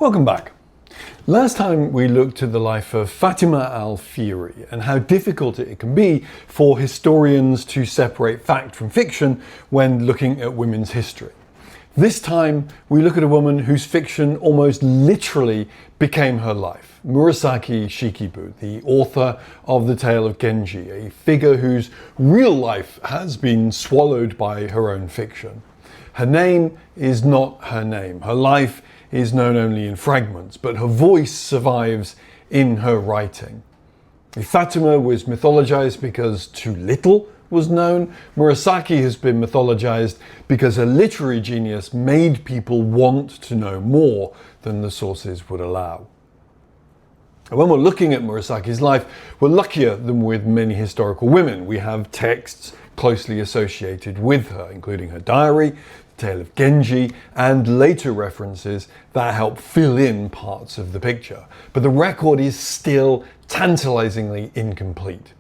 Welcome back. Last time we looked at the life of Fatima al-Fihri and how difficult it can be for historians to separate fact from fiction when looking at women's history. This time we look at a woman whose fiction almost literally became her life. Murasaki Shikibu, the author of the Tale of Genji, a figure whose real life has been swallowed by her own fiction. Her name is not her name. Her life is known only in fragments, but her voice survives in her writing. If Fatima was mythologized because too little was known, Murasaki has been mythologized because her literary genius made people want to know more than the sources would allow. And when we're looking at Murasaki's life, we're luckier than with many historical women. We have texts closely associated with her, including her diary, Tale of Genji, and later references that help fill in parts of the picture. But the record is still tantalisingly incomplete.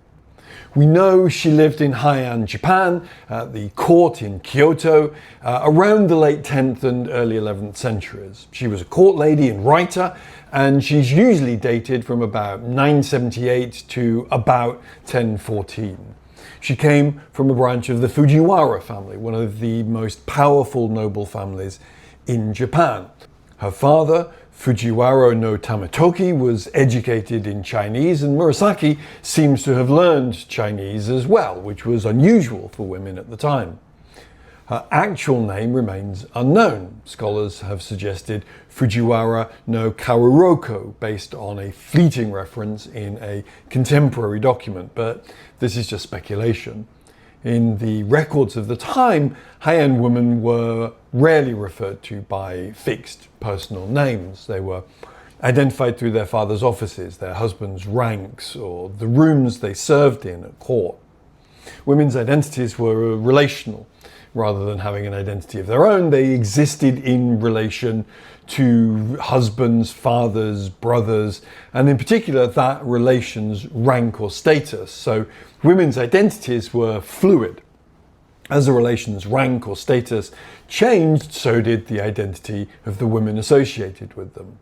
We know she lived in Heian, Japan, at the court in Kyoto, around the late 10th and early 11th centuries. She was a court lady and writer, and she's usually dated from about 978 to about 1014. She came from a branch of the Fujiwara family, one of the most powerful noble families in Japan. Her father, Fujiwara no Tametoki, was educated in Chinese, and Murasaki seems to have learned Chinese as well, which was unusual for women at the time. Her actual name remains unknown. Scholars have suggested Fujiwara no Karuroko, based on a fleeting reference in a contemporary document, but this is just speculation. In the records of the time, Heian women were rarely referred to by fixed personal names. They were identified through their father's offices, their husband's ranks, or the rooms they served in at court. Women's identities were relational. Rather than having an identity of their own, they existed in relation to husbands, fathers, brothers, and in particular that relation's rank or status. So women's identities were fluid. As the relation's rank or status changed, so did the identity of the women associated with them.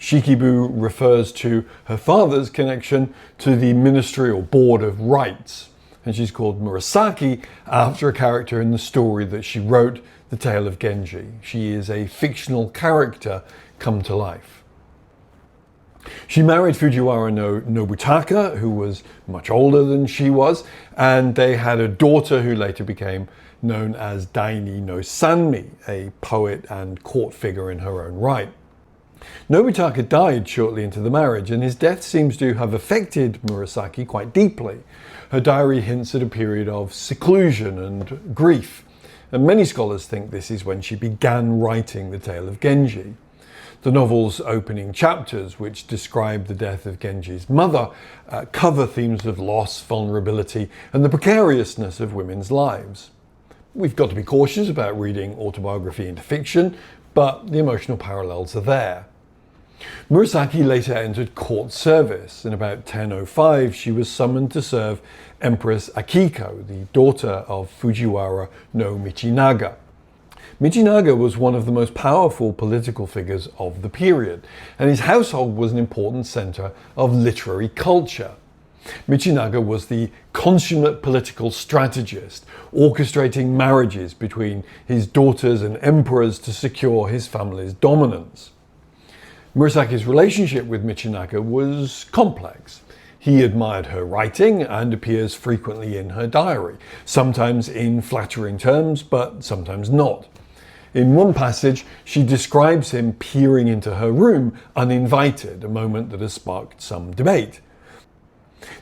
Shikibu refers to her father's connection to the Ministry or Board of Rights, and she's called Murasaki after a character in the story that she wrote, the Tale of Genji. She is a fictional character come to life. She married Fujiwara no Nobutaka, who was much older than she was, and they had a daughter who later became known as Daini no Sanmi, a poet and court figure in her own right. Nobutaka died shortly into the marriage, and his death seems to have affected Murasaki quite deeply. Her diary hints at a period of seclusion and grief, and many scholars think this is when she began writing the Tale of Genji. The novel's opening chapters, which describe the death of Genji's mother, cover themes of loss, vulnerability, and the precariousness of women's lives. We've got to be cautious about reading autobiography into fiction, but the emotional parallels are there. Murasaki later entered court service. In about 1005, she was summoned to serve Empress Akiko, the daughter of Fujiwara no Michinaga. Michinaga was one of the most powerful political figures of the period, and his household was an important center of literary culture. Michinaga was the consummate political strategist, orchestrating marriages between his daughters and emperors to secure his family's dominance. Murasaki's relationship with Michinaga was complex. He admired her writing and appears frequently in her diary, sometimes in flattering terms, but sometimes not. In one passage, she describes him peering into her room uninvited, a moment that has sparked some debate.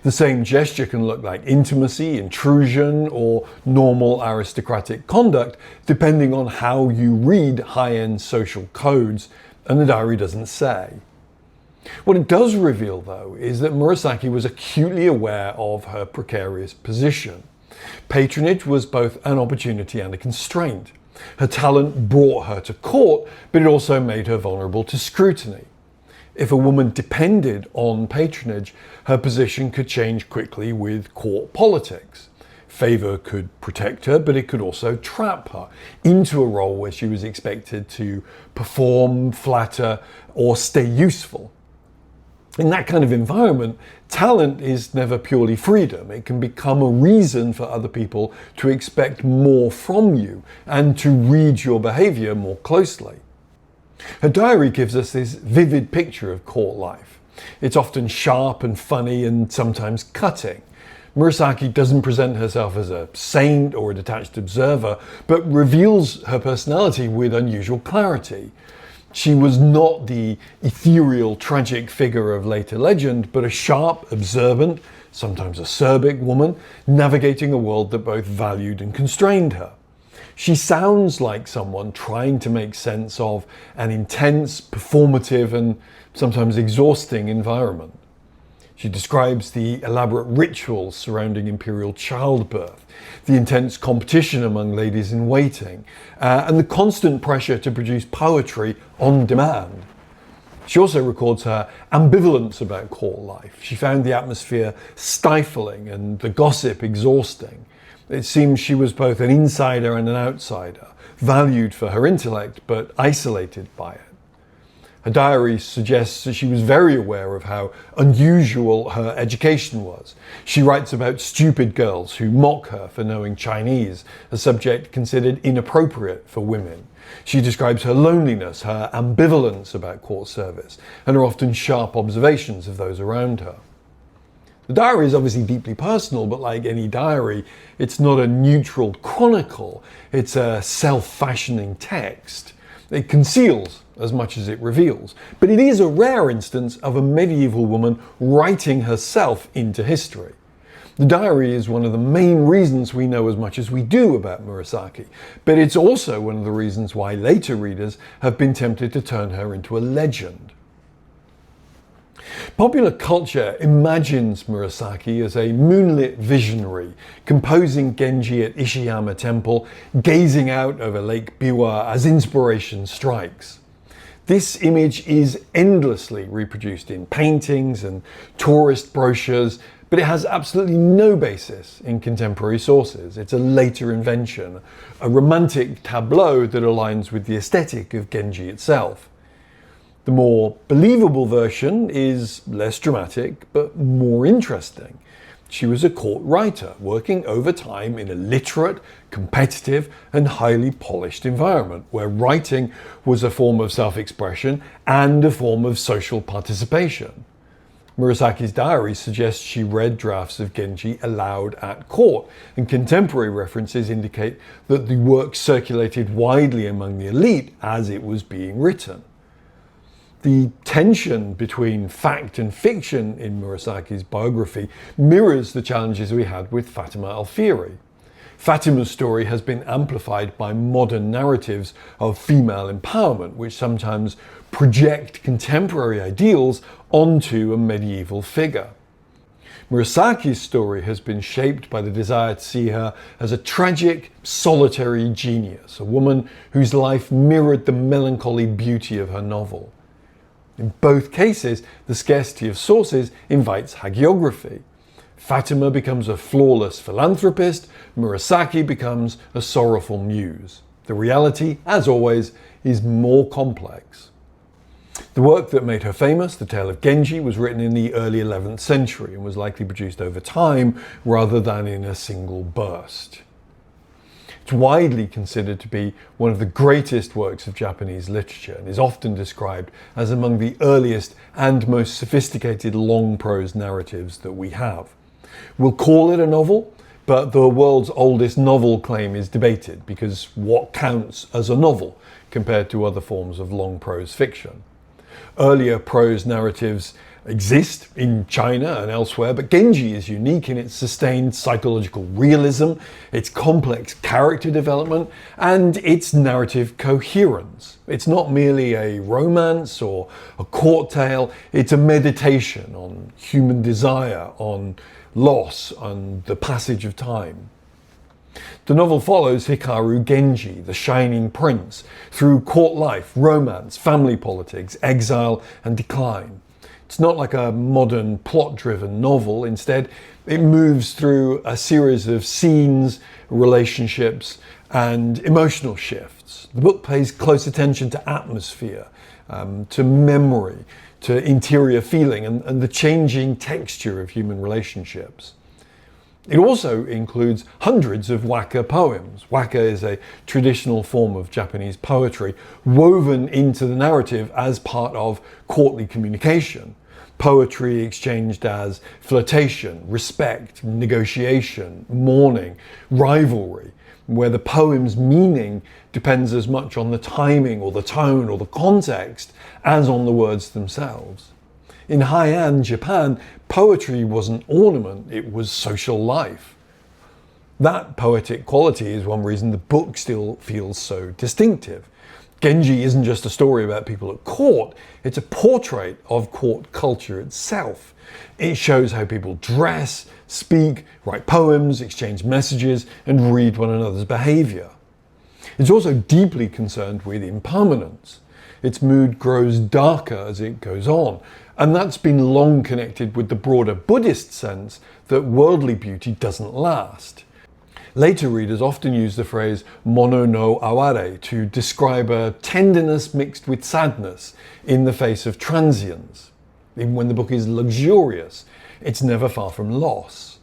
The same gesture can look like intimacy, intrusion, or normal aristocratic conduct, depending on how you read high-end social codes, and the diary doesn't say. What it does reveal, though, is that Murasaki was acutely aware of her precarious position. Patronage was both an opportunity and a constraint. Her talent brought her to court, but it also made her vulnerable to scrutiny. If a woman depended on patronage, her position could change quickly with court politics. Favor could protect her, but it could also trap her into a role where she was expected to perform, flatter, or stay useful. In that kind of environment, talent is never purely freedom. It can become a reason for other people to expect more from you and to read your behavior more closely. Her diary gives us this vivid picture of court life. It's often sharp and funny and sometimes cutting. Murasaki doesn't present herself as a saint or a detached observer, but reveals her personality with unusual clarity. She was not the ethereal, tragic figure of later legend, but a sharp, observant, sometimes acerbic woman navigating a world that both valued and constrained her. She sounds like someone trying to make sense of an intense, performative, and sometimes exhausting environment. She describes the elaborate rituals surrounding imperial childbirth, the intense competition among ladies in waiting, and the constant pressure to produce poetry on demand. She also records her ambivalence about court life. She found the atmosphere stifling and the gossip exhausting. It seems she was both an insider and an outsider, valued for her intellect but isolated by it. Her diary suggests that she was very aware of how unusual her education was. She writes about stupid girls who mock her for knowing Chinese, a subject considered inappropriate for women. She describes her loneliness, her ambivalence about court service, and her often sharp observations of those around her. The diary is obviously deeply personal, but like any diary, it's not a neutral chronicle. It's a self-fashioning text. It conceals as much as it reveals. But it is a rare instance of a medieval woman writing herself into history. The diary is one of the main reasons we know as much as we do about Murasaki, but it's also one of the reasons why later readers have been tempted to turn her into a legend. Popular culture imagines Murasaki as a moonlit visionary, composing Genji at Ishiyama Temple, gazing out over Lake Biwa as inspiration strikes. This image is endlessly reproduced in paintings and tourist brochures, but it has absolutely no basis in contemporary sources. It's a later invention, a romantic tableau that aligns with the aesthetic of Genji itself. The more believable version is less dramatic, but more interesting. She was a court writer, working overtime in a literate, competitive, and highly polished environment, where writing was a form of self-expression and a form of social participation. Murasaki's diary suggests she read drafts of Genji aloud at court, and contemporary references indicate that the work circulated widely among the elite as it was being written. The tension between fact and fiction in Murasaki's biography mirrors the challenges we had with Fatima Alfieri. Fatima's story has been amplified by modern narratives of female empowerment, which sometimes project contemporary ideals onto a medieval figure. Murasaki's story has been shaped by the desire to see her as a tragic, solitary genius, a woman whose life mirrored the melancholy beauty of her novel. In both cases, the scarcity of sources invites hagiography. Fatima becomes a flawless philanthropist, Murasaki becomes a sorrowful muse. The reality, as always, is more complex. The work that made her famous, The Tale of Genji, was written in the early 11th century and was likely produced over time rather than in a single burst. It's widely considered to be one of the greatest works of Japanese literature and is often described as among the earliest and most sophisticated long prose narratives that we have. We'll call it a novel, but the world's oldest novel claim is debated because what counts as a novel compared to other forms of long prose fiction? Earlier prose narratives exist in China and elsewhere, but Genji is unique in its sustained psychological realism, its complex character development, and its narrative coherence. It's not merely a romance or a court tale, it's a meditation on human desire, on loss, on the passage of time. The novel follows Hikaru Genji, the shining prince, through court life, romance, family politics, exile, and decline. It's not like a modern plot-driven novel. Instead, it moves through a series of scenes, relationships, and emotional shifts. The book pays close attention to atmosphere, to memory, to interior feeling, and the changing texture of human relationships. It also includes hundreds of waka poems. Waka is a traditional form of Japanese poetry woven into the narrative as part of courtly communication. Poetry exchanged as flirtation, respect, negotiation, mourning, rivalry, where the poem's meaning depends as much on the timing or the tone or the context as on the words themselves. In Heian, Japan, poetry wasn't ornament, it was social life. That poetic quality is one reason the book still feels so distinctive. Genji isn't just a story about people at court, it's a portrait of court culture itself. It shows how people dress, speak, write poems, exchange messages, and read one another's behaviour. It's also deeply concerned with impermanence. Its mood grows darker as it goes on, and that's been long connected with the broader Buddhist sense that worldly beauty doesn't last. Later readers often use the phrase mono no aware to describe a tenderness mixed with sadness in the face of transience. Even when the book is luxurious, it's never far from loss.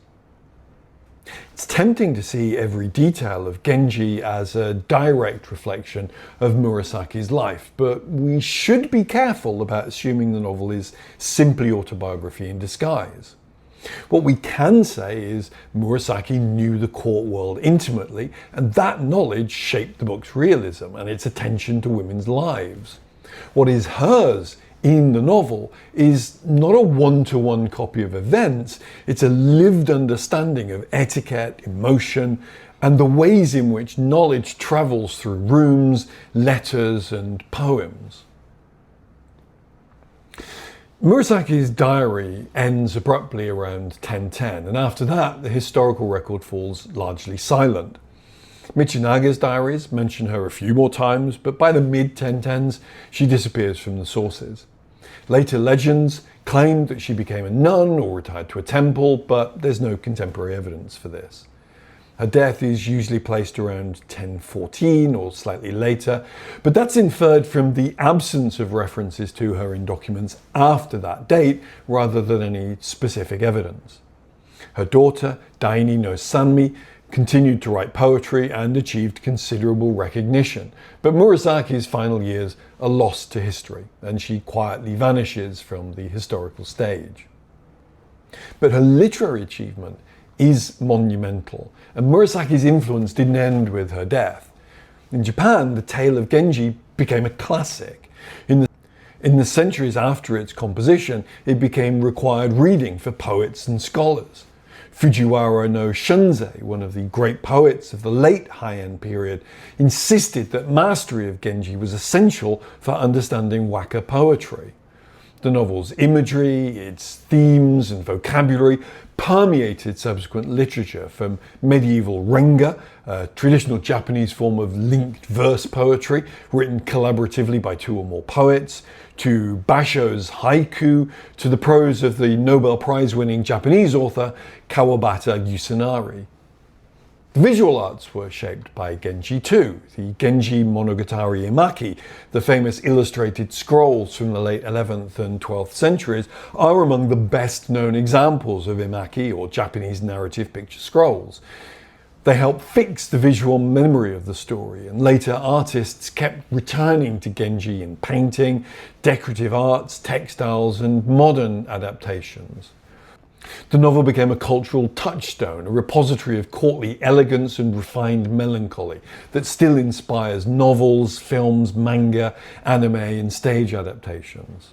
It's tempting to see every detail of Genji as a direct reflection of Murasaki's life, but we should be careful about assuming the novel is simply autobiography in disguise. What we can say is Murasaki knew the court world intimately, and that knowledge shaped the book's realism and its attention to women's lives. What is hers in the novel is not a one-to-one copy of events, it's a lived understanding of etiquette, emotion, and the ways in which knowledge travels through rooms, letters, and poems. Murasaki's diary ends abruptly around 1010, and after that the historical record falls largely silent. Michinaga's diaries mention her a few more times, but by the mid-1010s she disappears from the sources. Later legends claim that she became a nun or retired to a temple, but there's no contemporary evidence for this. Her death is usually placed around 1014 or slightly later, but that's inferred from the absence of references to her in documents after that date rather than any specific evidence. Her daughter, Daini no Sanmi, continued to write poetry and achieved considerable recognition, but Murasaki's final years are lost to history, and she quietly vanishes from the historical stage. But her literary achievement is monumental, and Murasaki's influence didn't end with her death. In Japan, the Tale of Genji became a classic. In the centuries after its composition, it became required reading for poets and scholars. Fujiwara no Shunzei, one of the great poets of the late Heian period, insisted that mastery of Genji was essential for understanding waka poetry. The novel's imagery, its themes and vocabulary permeated subsequent literature, from medieval renga, a traditional Japanese form of linked verse poetry written collaboratively by two or more poets, to Basho's haiku, to the prose of the Nobel Prize-winning Japanese author Kawabata Yusunari. The visual arts were shaped by Genji too. The Genji Monogatari Emaki, the famous illustrated scrolls from the late 11th and 12th centuries, are among the best known examples of Emaki, or Japanese narrative picture scrolls. They help fix the visual memory of the story, and later artists kept returning to Genji in painting, decorative arts, textiles, and modern adaptations. The novel became a cultural touchstone, a repository of courtly elegance and refined melancholy that still inspires novels, films, manga, anime, and stage adaptations.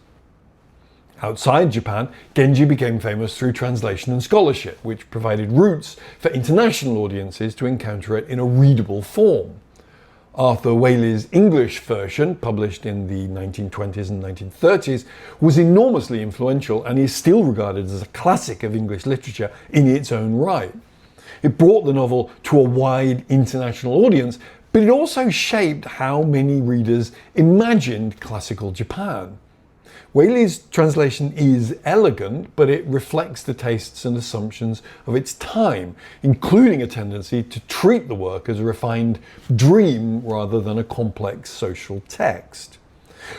Outside Japan, Genji became famous through translation and scholarship, which provided routes for international audiences to encounter it in a readable form. Arthur Waley's English version, published in the 1920s and 1930s, was enormously influential and is still regarded as a classic of English literature in its own right. It brought the novel to a wide international audience, but it also shaped how many readers imagined classical Japan. Whaley's translation is elegant, but it reflects the tastes and assumptions of its time, including a tendency to treat the work as a refined dream rather than a complex social text.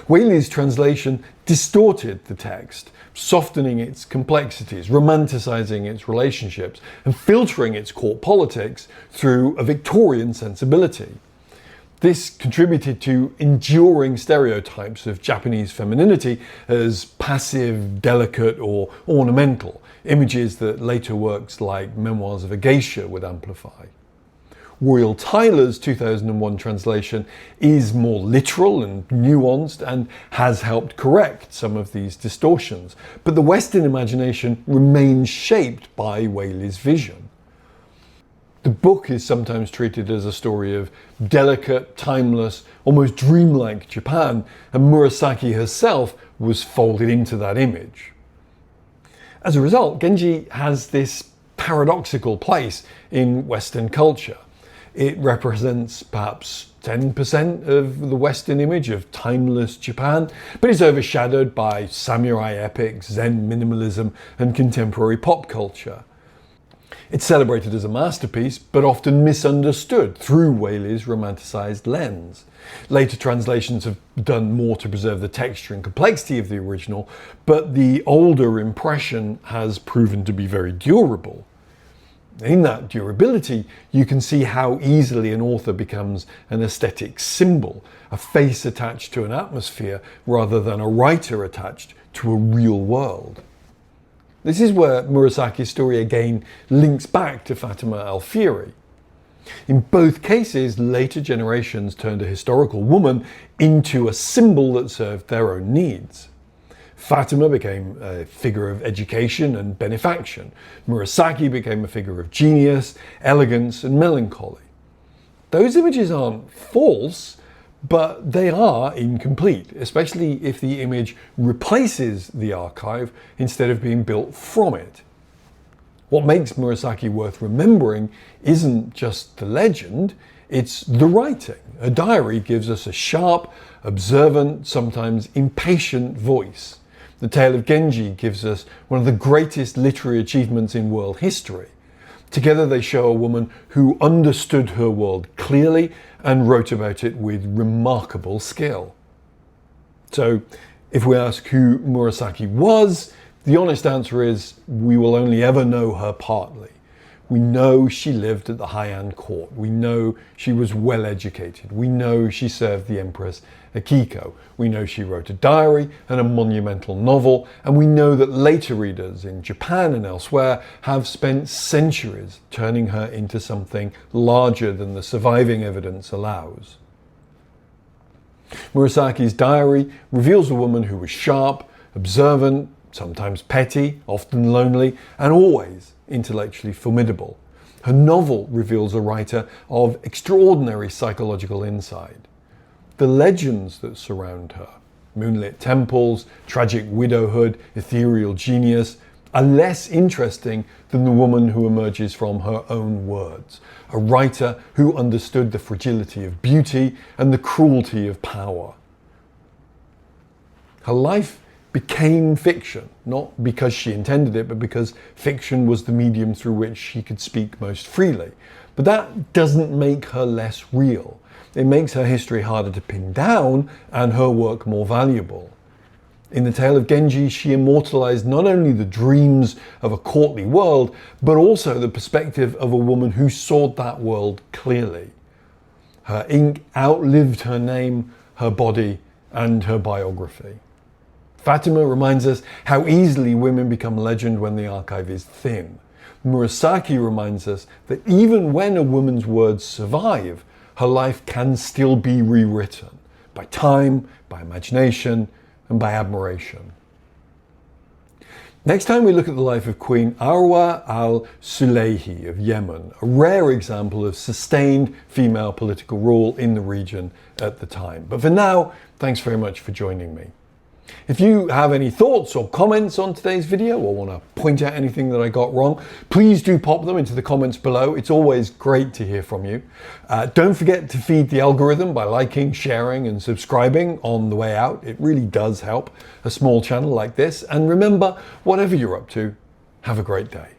Whaley's translation distorted the text, softening its complexities, romanticizing its relationships, and filtering its court politics through a Victorian sensibility. This contributed to enduring stereotypes of Japanese femininity as passive, delicate, or ornamental, images that later works like Memoirs of a Geisha would amplify. Royal Tyler's 2001 translation is more literal and nuanced and has helped correct some of these distortions, but the Western imagination remains shaped by Whaley's vision. The book is sometimes treated as a story of delicate, timeless, almost dreamlike Japan, and Murasaki herself was folded into that image. As a result, Genji has this paradoxical place in Western culture. It represents perhaps 10% of the Western image of timeless Japan, but is overshadowed by samurai epics, Zen minimalism, and contemporary pop culture. It's celebrated as a masterpiece, but often misunderstood through Whaley's romanticized lens. Later translations have done more to preserve the texture and complexity of the original, but the older impression has proven to be very durable. In that durability, you can see how easily an author becomes an aesthetic symbol, a face attached to an atmosphere rather than a writer attached to a real world. This is where Murasaki's story again links back to Fatima Alfieri. In both cases, later generations turned a historical woman into a symbol that served their own needs. Fatima became a figure of education and benefaction. Murasaki became a figure of genius, elegance, and melancholy. Those images aren't false, but they are incomplete, especially if the image replaces the archive instead of being built from it. What makes Murasaki worth remembering isn't just the legend, it's the writing. A diary gives us a sharp, observant, sometimes impatient voice. The Tale of Genji gives us one of the greatest literary achievements in world history. Together they show a woman who understood her world clearly and wrote about it with remarkable skill. So, if we ask who Murasaki was, the honest answer is we will only ever know her partly. We know she lived at the Heian court. We know she was well educated. We know she served the Empress Akiko. We know she wrote a diary and a monumental novel, and we know that later readers in Japan and elsewhere have spent centuries turning her into something larger than the surviving evidence allows. Murasaki's diary reveals a woman who was sharp, observant, sometimes petty, often lonely, and always intellectually formidable. Her novel reveals a writer of extraordinary psychological insight. The legends that surround her, moonlit temples, tragic widowhood, ethereal genius, are less interesting than the woman who emerges from her own words, a writer who understood the fragility of beauty and the cruelty of power. Her life became fiction, not because she intended it, but because fiction was the medium through which she could speak most freely. But that doesn't make her less real. It makes her history harder to pin down and her work more valuable. In the Tale of Genji, she immortalized not only the dreams of a courtly world, but also the perspective of a woman who saw that world clearly. Her ink outlived her name, her body, and her biography. Fatima reminds us how easily women become legend when the archive is thin. Murasaki reminds us that even when a woman's words survive, her life can still be rewritten by time, by imagination, and by admiration. Next time we look at the life of Queen Arwa al-Sulayhi of Yemen, a rare example of sustained female political rule in the region at the time. But for now, thanks very much for joining me. If you have any thoughts or comments on today's video or want to point out anything that I got wrong, please do pop them into the comments below. It's always great to hear from you. Don't forget to feed the algorithm by liking, sharing and subscribing on the way out. It really does help a small channel like this. And remember, whatever you're up to, have a great day.